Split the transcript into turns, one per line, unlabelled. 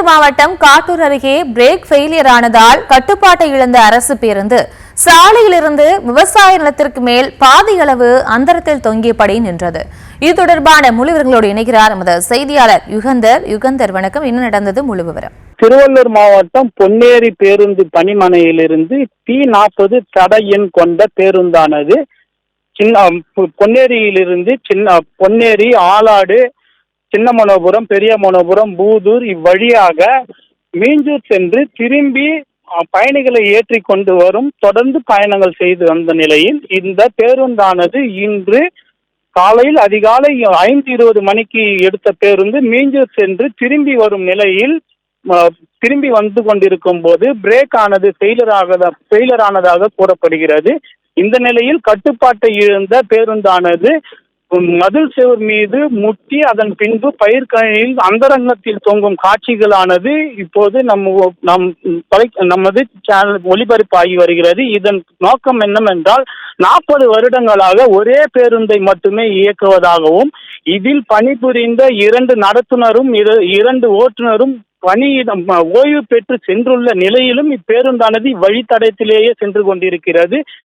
மாவட்டம் காட்டூர் அருகே break failure ஆனதால் கட்டுப்பாட்டை இழந்த அரசு பேருந்து சாலையிலிருந்து விவசாய நிலத்திற்கு மேல் பாதியளவு அந்தரத்தில் தொங்கியபடி நின்றது. இது தொடர்பான முழு விவரங்களோடு இணைகிறார் நமது செய்தியாளர் யுகந்தர். வணக்கம். என்ன நடந்தது? முழு விவரம்.
திருவள்ளூர் மாவட்டம் பொன்னேரி பேருந்து பணிமனையிலிருந்து T40 தட எண் கொண்ட பேருந்தானது பொன்னேரியிலிருந்து பொன்னேரி, ஆலாடு, சின்னமனோபுரம், பெரியமனோபுரம், பூதூர் இவ்வழியாக மீஞ்சூர் சென்று திரும்பி பயணிகளை ஏற்றி கொண்டு வரும் தொடர்ந்து பயணங்கள் செய்து வந்த நிலையில் இந்த பேருந்தானது இன்று காலையில் அதிகாலை 5:20 மணிக்கு எடுத்த பேருந்து மீஞ்சூர் சென்று திரும்பி வரும் நிலையில் திரும்பி வந்து கொண்டிருக்கும் போது பிரேக் ஆனது ஃபெயிலர் ஆனதாக கூறப்படுகிறது. இந்த நிலையில் கட்டுப்பாட்டை இழந்த பேருந்தானது மதில் சுவர் மீது முட்டி அதன் பின்பு பயிர்களில் அந்தரங்கத்தில் தொங்கும் காட்சிகளானது இப்போது நமது சேனல் ஒளிபரப்பாகி வருகிறது. இதன் நோக்கம் என்னவென்றால் 40 வருடங்களாக ஒரே பேருந்தை மட்டுமே இயக்குவதாகவும் இதில் பணிபுரிந்த 2 நடத்துனரும் 2 ஓட்டுநரும் பணியிடம் ஓய்வு பெற்று சென்றுள்ள நிலையிலும் இப்பேருந்தானது வழித்தடத்திலேயே சென்று கொண்டிருக்கிறது.